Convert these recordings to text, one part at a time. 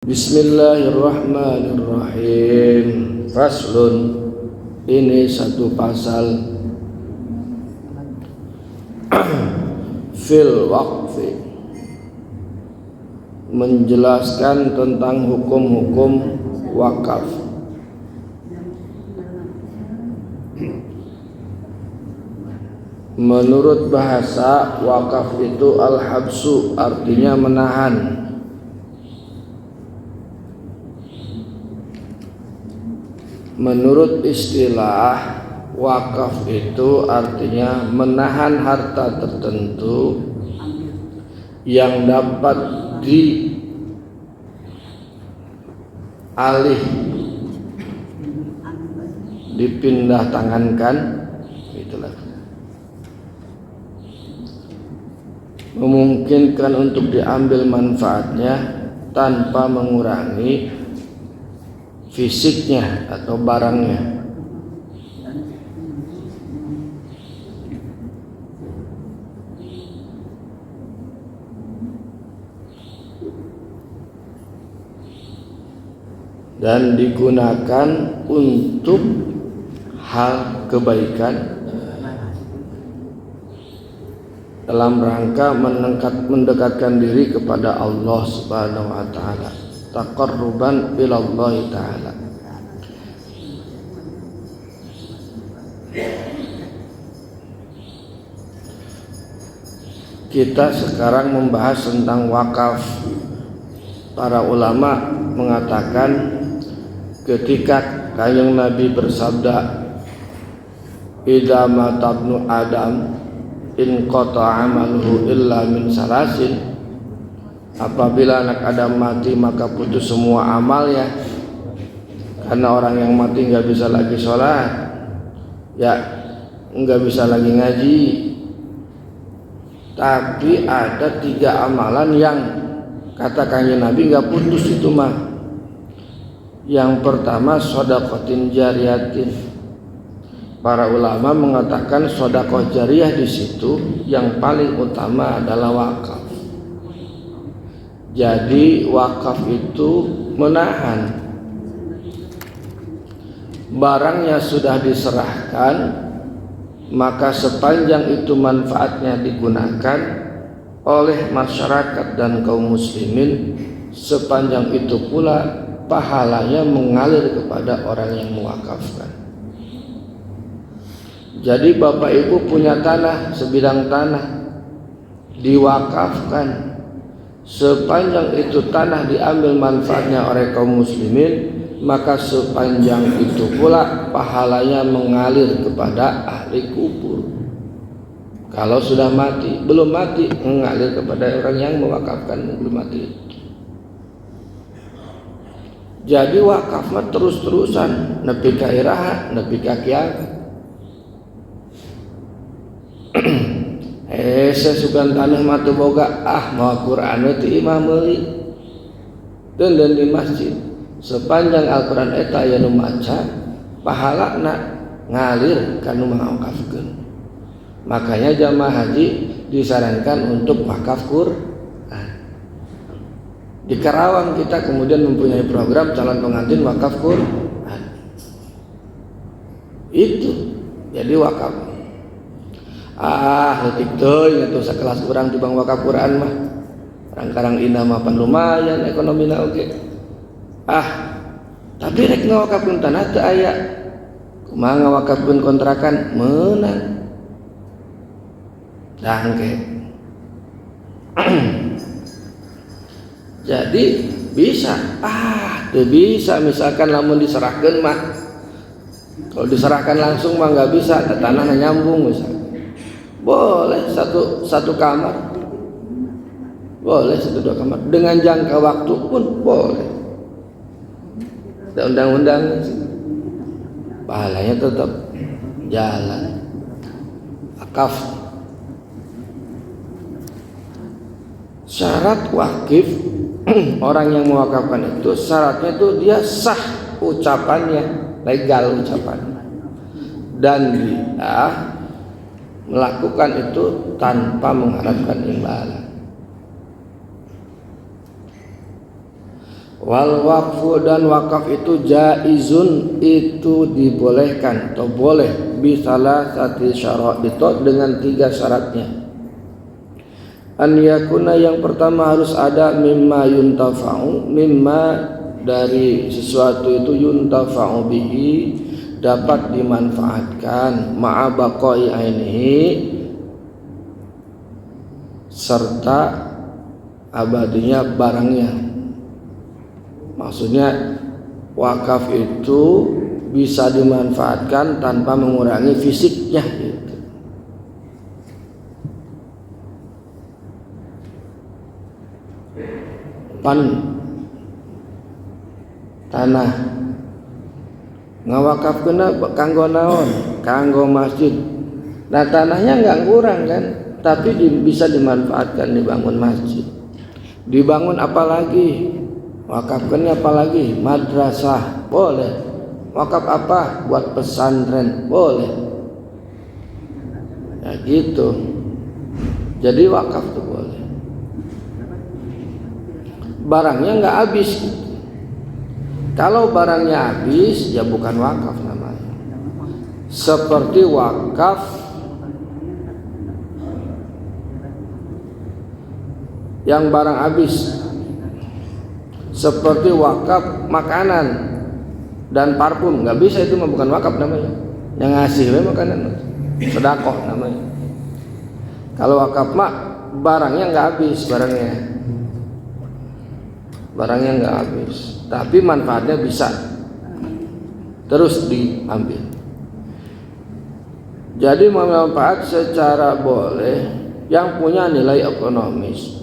Bismillahirrahmanirrahim. Faslun, ini satu pasal fil waqfi, menjelaskan tentang hukum-hukum wakaf. Menurut bahasa, wakaf itu al-habsu, artinya menahan. Menurut istilah, wakaf itu artinya menahan harta tertentu yang dapat dipindah tangankan, itulah, memungkinkan untuk diambil manfaatnya tanpa mengurangi fisiknya atau barangnya. Dan digunakan untuk hal kebaikan dalam rangka mendekatkan diri kepada Allah Subhanahu wa taala, taqarruban ilallah ta'ala. Kita sekarang membahas tentang wakaf. Para ulama mengatakan ketika Kanjeng Nabi bersabda, idza mata ibnu adam in qata'a amaluhu illa min salasin, apabila anak Adam mati maka putus semua amalnya. Karena orang yang mati nggak bisa lagi sholat, ya nggak bisa lagi ngaji. Tapi ada 3 amalan yang kata Kanjeng Nabi nggak putus itu mah. Yang pertama shadaqatin jariyatin. Para ulama mengatakan sedekah jariyah di situ yang paling utama adalah wakaf. Jadi wakaf itu menahan, barangnya sudah diserahkan, maka sepanjang itu manfaatnya digunakan oleh masyarakat dan kaum muslimin, sepanjang itu pula pahalanya mengalir kepada orang yang mewakafkan. Jadi bapak ibu punya tanah, sebidang tanah, diwakafkan. Sepanjang itu tanah diambil manfaatnya oleh kaum muslimin, maka sepanjang itu pula pahalanya mengalir kepada ahli kubur. Kalau sudah mati, belum mati, mengalir kepada orang yang mewakafkan belum mati. Jadi wakaf mah terus-terusan, nepi ka iraha, nepi ka kiamat. Sesukan tanah matu boga, mau Quran itu imam meuli dan di masjid. Sepanjang Al-Quran eta aya nu maca, pahalana ngalir ka nu mawakafkeun. Makanya jamaah haji disarankan untuk wakaf Quran. Di Karawang kita kemudian mempunyai program calon pengantin wakaf Quran. Itu jadi wakaf. Letik teuing atuh sakelas urang tibang wakaf Quran mah. Karang-karang indah mah pan lumayan ekonomina oge. Tapi rek ngawakafkeun tanah teu aya. Kumaha ngawakafkeun kontrakan meunang. Dangke. Jadi bisa. Teu bisa misalkan lamun diserahkeun mah. Kalau diserahkan langsung mah enggak bisa, tanahnya nyambung misalkan. Boleh satu kamar, boleh 1-2 kamar dengan jangka waktu pun boleh. Ada undang-undang, pahalanya tetap jalan. Wakaf. Syarat wakif orang yang mewakafkan itu syaratnya itu dia sah ucapannya, legal ucapannya, dan dia melakukan itu tanpa mengharapkan imbalan. Wal waqfu dan wakaf itu jaizun, itu dibolehkan atau boleh bisalah satu syarat itu dengan 3 syaratnya. An yakuna, yang pertama harus ada mimma yuntafa'u, mimma dari sesuatu itu yuntafa'u bihi, dapat dimanfaatkan, ma'a baqai ainihi, serta abadinya barangnya. Maksudnya wakaf itu bisa dimanfaatkan tanpa mengurangi fisiknya gitu. Tanah ngawakafkeuna kanggo naon? Kanggo masjid. Nah tanahnya enggak kurang kan, tapi bisa dimanfaatkan dibangun masjid. Dibangun apa lagi? Wakafkan apa lagi? Madrasah boleh. Wakaf apa? Buat pesantren boleh. Ya gitu. Jadi wakaf itu boleh. Barangnya nggak habis gitu. Kalau barangnya habis ya bukan wakaf namanya. Seperti wakaf yang barang habis, seperti wakaf makanan dan parfum, nggak bisa, itu mah bukan wakaf namanya. Yang ngasih makanan sedekah namanya. Kalau wakaf mah barangnya nggak habis, barangnya nggak habis, tapi manfaatnya bisa terus diambil. Jadi manfaat secara boleh yang punya nilai ekonomis.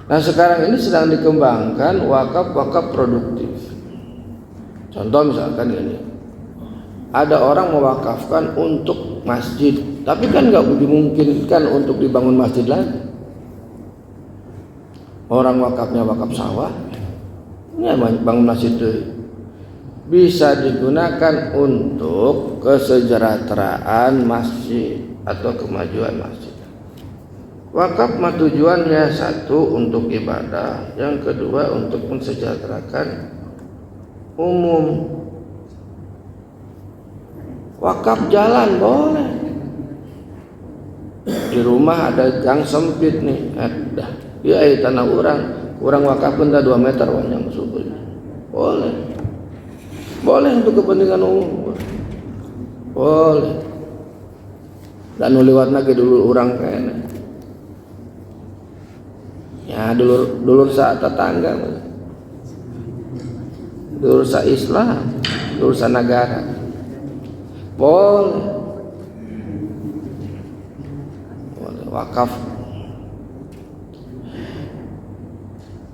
Nah sekarang ini sedang dikembangkan wakaf produktif. Contoh misalkan ini, ada orang mewakafkan untuk masjid, tapi kan nggak dimungkinkan untuk dibangun masjid lagi. Orang wakafnya wakaf sawah, ini bangun masjid itu bisa digunakan untuk kesejahteraan masjid atau kemajuan masjid. Wakaf mah tujuannya satu untuk ibadah, yang kedua untuk mensejahterakan umum. Wakaf jalan boleh. Di rumah ada gang sempit nih, ada. Ya tanah orang wakaf pun 2 meter panjang subur. Boleh untuk kepentingan umum. Boleh. Dan liwat lagi dulu orang kayaknya. Ya dulur sa tetangga, dulur sa Islam, dulur sa negara, boleh wakaf.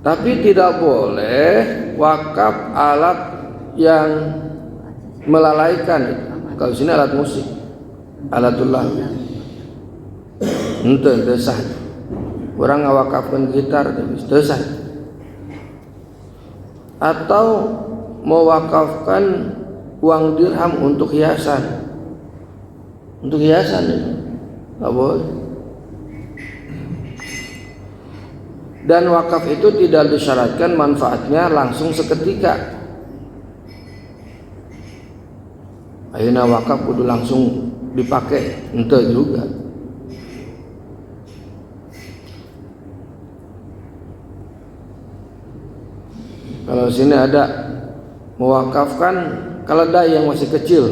Tapi tidak boleh wakaf alat yang melalaikan. Kalau sini alat musik, alatullah, ente sah. Orang ngawakafkan gitar terus, atau mewakafkan uang dirham untuk hiasan itu nggak boleh. Dan wakaf itu tidak disyaratkan manfaatnya langsung seketika. Ayeuna wakaf kudu langsung dipakai, ente juga. Kalau sini ada mewakafkan keledai yang masih kecil,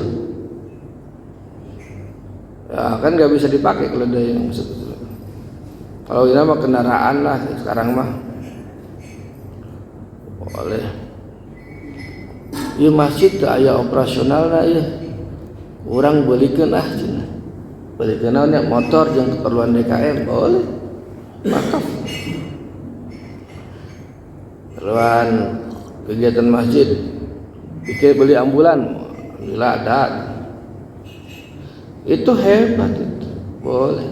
ya kan nggak bisa dipakai keledai yang masih kecil. Kalau ini mah kendaraan lah sekarang mah boleh. Iya masjid aya operasional lah ya. Orang belikan cina. Belikan motor yang keperluan DKM boleh. Wakaf. Keperluan kegiatan masjid, pikir beli ambulan, alhamdulillah ada. Itu hebat itu, boleh.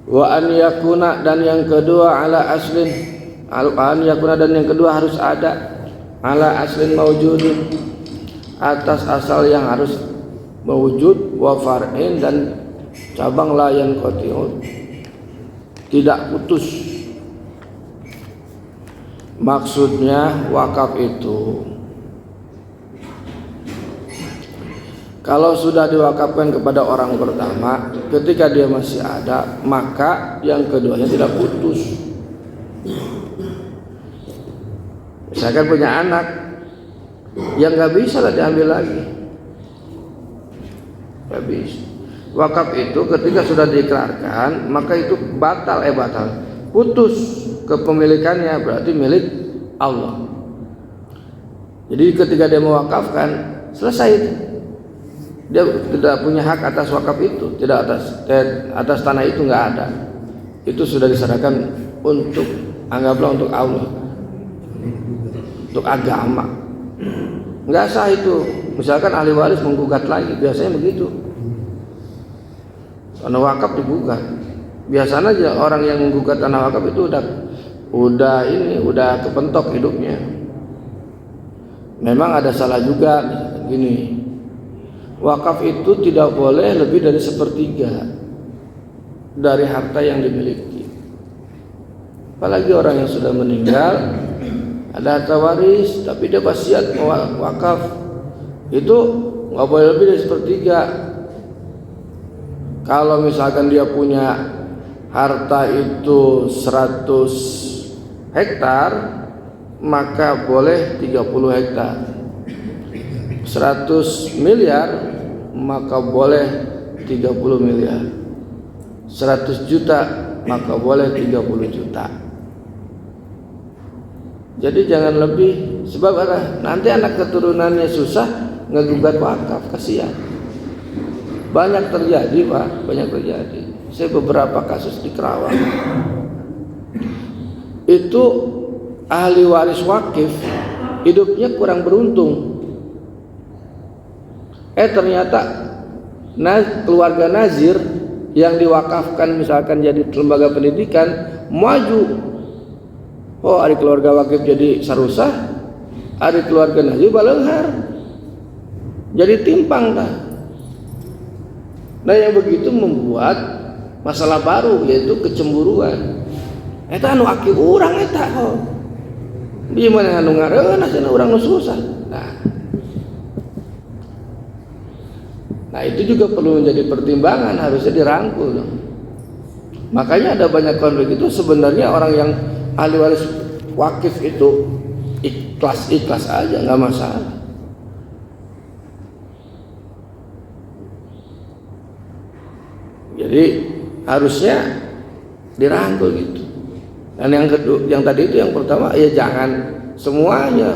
Wa an yakuna, dan yang kedua ala aslin, an yakuna, dan yang kedua harus ada ala aslin maujudin, atas asal yang harus mewujud, wa far'in, dan cabang layan qati'un, tidak putus. Maksudnya wakaf itu kalau sudah diwakafkan kepada orang pertama, ketika dia masih ada, maka yang keduanya tidak putus. Misalkan punya anak yang nggak bisa lah diambil lagi, nggak bisa. Wakaf itu ketika sudah diikrarkan, maka itu batal, putus kepemilikannya, berarti milik Allah. Jadi ketika dia mewakafkan, selesai itu. Dia tidak punya hak atas wakaf itu, tidak atas tanah itu, nggak ada. Itu sudah diserahkan untuk, anggaplah untuk Allah, untuk agama. Nggak sah itu. Misalkan ahli waris menggugat lagi, biasanya begitu. Tanah wakaf digugat. Biasanya aja orang yang menggugat tanah wakaf itu udah kepentok hidupnya. Memang ada salah juga gini. Wakaf itu tidak boleh lebih dari 1/3 dari harta yang dimiliki. Apalagi orang yang sudah meninggal, ada harta waris, tapi dia wasiat wakaf, itu nggak boleh lebih dari 1/3. Kalau misalkan dia punya harta itu 100 hektar, maka boleh 30 hektar. 100 miliar, maka boleh 30 miliar. 100 juta, maka boleh 30 juta. Jadi jangan lebih, sebab nanti anak keturunannya susah ngegugat wakaf, kasihan. Banyak terjadi, Pak, banyak terjadi. Saya beberapa kasus di Kerawang. Itu ahli waris wakif hidupnya kurang beruntung. Ternyata keluarga nazir yang diwakafkan misalkan jadi lembaga pendidikan maju. Oh, ada keluarga wakif jadi sarusah, ada keluarga nazir balenghar. Jadi timpang dah. Nah, yang begitu membuat masalah baru, yaitu kecemburuan. Eta anu aki urang eta kok. Di mana anu ngareunah cenah urang nu susah. Nah, itu juga perlu menjadi pertimbangan, harusnya dirangkul dong. Makanya ada banyak konflik itu sebenarnya orang yang ahli waris wakif itu ikhlas aja, nggak masalah. Jadi harusnya dirangkul gitu. Dan yang kedua, yang tadi itu yang pertama, ya jangan semuanya.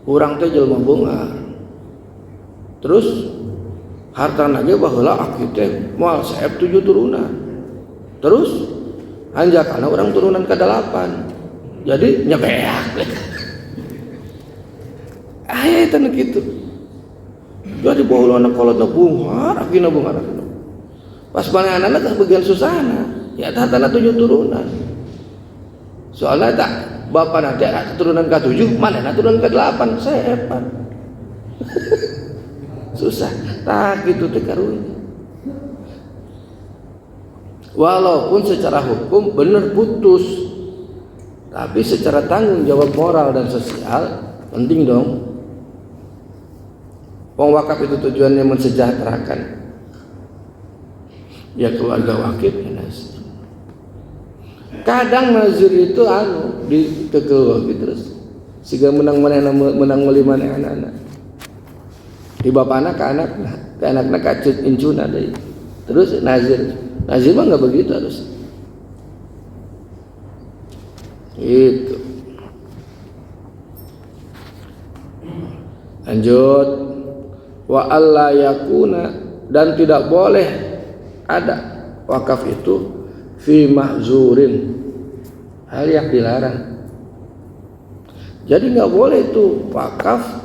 Urang teh jelema beungar. Terus harta aja baheula aki teh moal saeb 7 turunan. Terus hanjakana orang turunan ke-8. Jadi nyebeak. Aya eta nu kitu. Jadi baheula anak kolotna bungar, akina bungar. Pas manehna teh bagian susahna, ya hartana 7 turunan. Soalnya tak bapak nanti turunan ke-7, manehna turunan ke-8, saepan. Susah, tak gitu teh karunya. Walaupun secara hukum benar putus, tapi secara tanggung jawab moral dan sosial penting dong. Wong wakaf itu tujuannya mensejahterakan ya keluarga wakif ya nazir. Kadang nazir itu dikekel wakif terus siga menang meli maneh anak-anak. Di bapakna ke anakna kacut incuna deui. Terus nazir mah nggak begitu harus. Itu. Lanjut, wa alla yakuna, dan tidak boleh ada wakaf itu fi mahzurin, hal yang dilarang. Jadi nggak boleh itu wakaf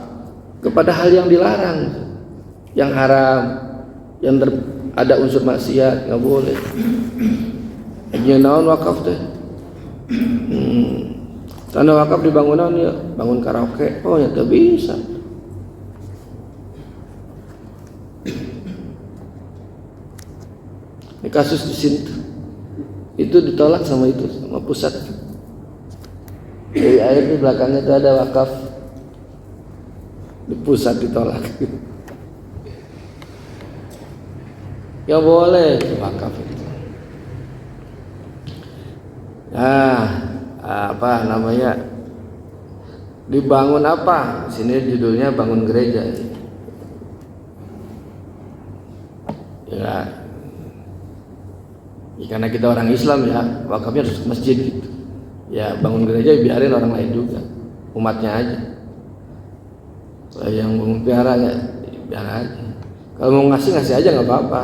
kepada hal yang dilarang, yang haram, yang ada unsur maksiat, nggak boleh. Nya naon wakaf teh? Tanah wakaf dibangunan ya, bangun karaoke. Oh ya tak bisa. Ini kasus di sini itu ditolak sama pusat. Dari air di belakangnya itu ada wakaf, di pusat ditolak. Ya boleh wakaf itu. Nah, apa namanya? Dibangun apa? Sini judulnya bangun gereja. Ya, karena kita orang Islam ya, wakafnya harus ke masjid gitu. Ya bangun gereja biarin orang lain juga, umatnya aja. Yang bangun piaranya biar aja. Kalau mau ngasih aja nggak apa-apa.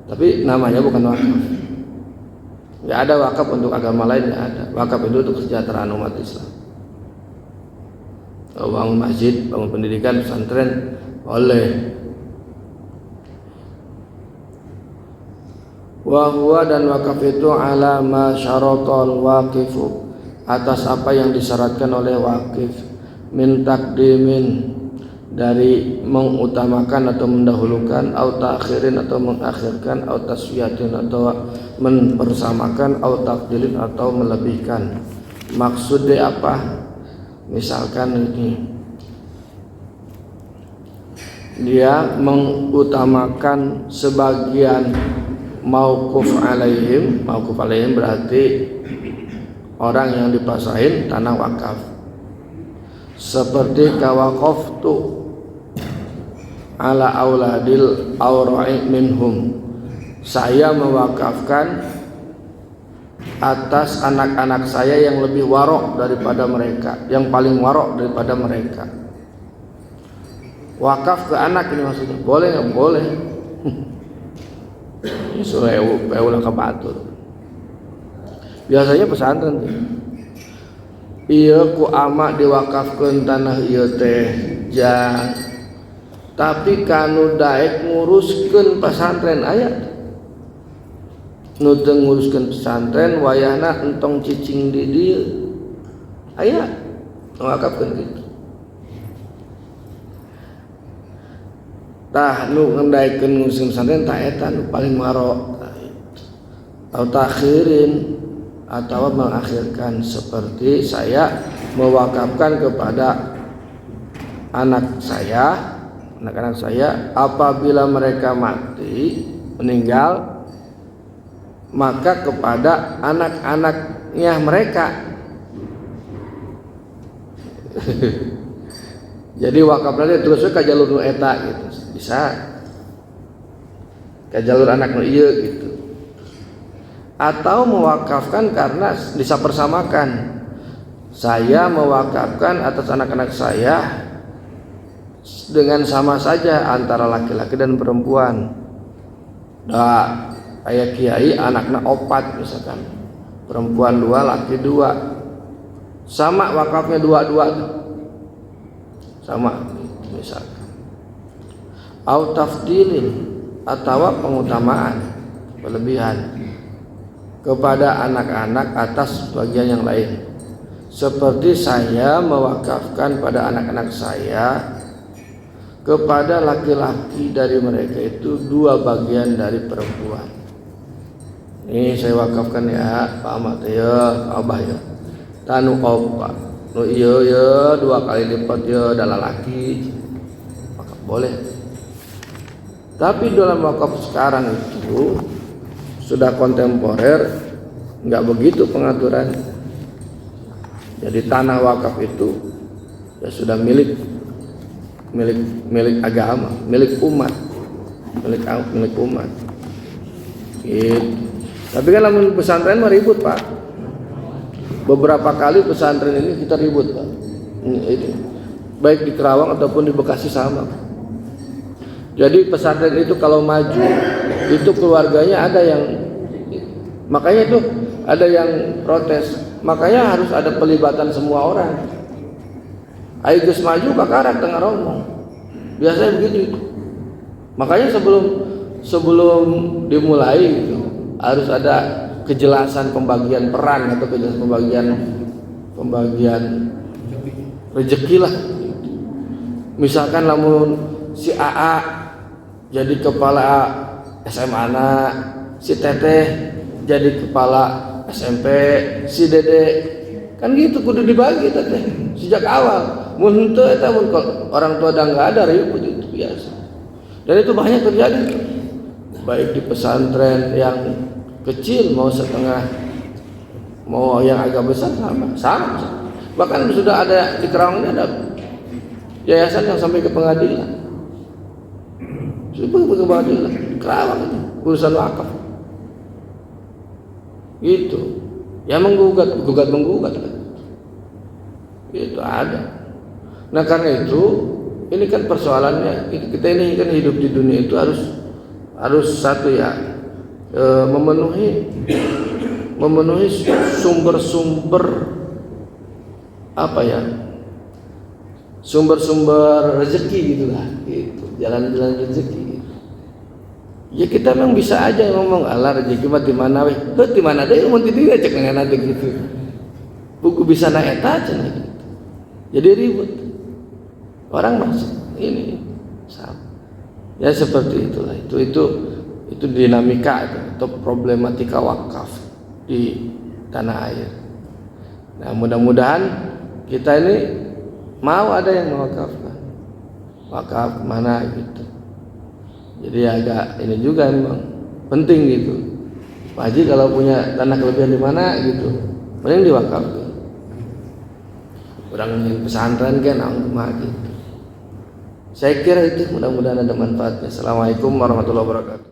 Tapi namanya bukan wakaf. Nggak ada wakaf untuk agama lain, nggak ada. Wakaf itu untuk kesejahteraan umat Islam. Kalau bangun masjid, bangun pendidikan, pesantren, boleh. Wa dan wakaf itu ala ma syaratal waqifu, atas apa yang disyaratkan oleh wakif, min takdimin, dari mengutamakan atau mendahulukan, au ta'khirin atau mengakhirkan, au taswiyatin atau mempersamakan, au tafdilin atau melebihkan. Maksudnya apa? Misalkan ini dia mengutamakan sebagian mauquf alaihim berarti orang yang dipasahin tanah wakaf, seperti kawaqaftu ala auladil awra'i minhum, saya mewakafkan atas anak-anak saya yang lebih warok daripada mereka, yang paling warok daripada mereka. Wakaf ke anak ini maksudnya boleh nggak? Boleh. Ini surah Eula Kabatur. Biasanya pesantren iya ku ama diwakafkeun tanah ieu teh jang, tapi kanu daek nguruskeun pesantren aya nu teu nguruskeun pesantren wayahna entong cicing di dieu aya ngawakafkeun kitu. Tah nu ngendaikeun nguruskeun pesantren tah eta nu paling maro atau takhirin atau mengakhirkan, seperti saya mewakafkan kepada anak-anak saya apabila mereka mati meninggal, maka kepada anak-anaknya mereka. Jadi wakafnya terus ke jalur nu eta gitu, bisa ke jalur anak nu ieu gitu. Atau mewakafkan karena bisa persamakan, saya mewakafkan atas anak-anak saya dengan sama saja antara laki-laki dan perempuan. Nah, kayak kiai anaknya 4 misalkan, perempuan 2 laki 2, sama wakafnya 2 sama misalkan. Au tafdilin atau pengutamaan, berlebihan kepada anak-anak atas bagian yang lain, seperti saya mewakafkan pada anak-anak saya kepada laki-laki dari mereka itu 2 bagian dari perempuan. Ini saya wakafkan ya Pak Ahmad ya, Pak Abah ya, tanu opa nu ieu ya 2 kali lipat ya dalam laki, maka boleh. Tapi dalam wakaf sekarang itu sudah kontemporer, nggak begitu pengaturan. Jadi tanah wakaf itu ya sudah milik agama, milik umat, milik umat. Gitu. Tapi kan lamun pesantren mah ribut Pak. Beberapa kali pesantren ini kita ribut Pak. Ini baik di Kerawang ataupun di Bekasi sama. Jadi pesantren itu kalau maju itu keluarganya ada yang, makanya itu ada yang protes, makanya harus ada pelibatan semua orang. Ayo geus maju kakarak tengah ngomong, biasanya begitu. Makanya sebelum dimulai gitu, harus ada kejelasan pembagian peran atau kejelasan pembagian rezeki lah. Misalkan lamun si AA jadi kepala SMA anak, si teteh jadi kepala SMP, si dede kan gitu kudu dibagi teteh sejak awal. Mun teu eta mun orang tua udah nggak ada ribut itu biasa. Dan itu banyak terjadi tuh. Baik di pesantren yang kecil mau setengah mau yang agak besar sama. Bahkan sudah ada di Kerawang ini ada yayasan yang sampai ke pengadilan. Sampai ke pengadilan Kerawang itu urusan wakaf. Gitu. Ya menggugat kan. Itu ada. Nah karena itu ini kan persoalannya kita ini kan hidup di dunia itu harus satu ya memenuhi sumber-sumber apa ya, sumber-sumber rezeki gitulah, gitu, jalan-jalan rezeki. Gitu. Ya kita memang bisa aja ngomong Allah rezeki mah di mana weh, di mana deh mun tidieu cek ngana gitu. Buku bisa naik eta cenah gitu. Jadi ribut. Orang masuk ini sama. Ya seperti itulah. Itu dinamika atau problematika wakaf di tanah air. Nah, mudah-mudahan kita ini mau ada yang mewakafkan. Wakaf mana gitu. Jadi agak ini juga memang penting gitu. Pak Haji kalau punya tanah kelebihan di mana gitu, mending diwakafkan. Orang yang pesantren kan angkemah gitu. Saya kira itu mudah-mudahan ada manfaatnya. Assalamualaikum warahmatullahi wabarakatuh.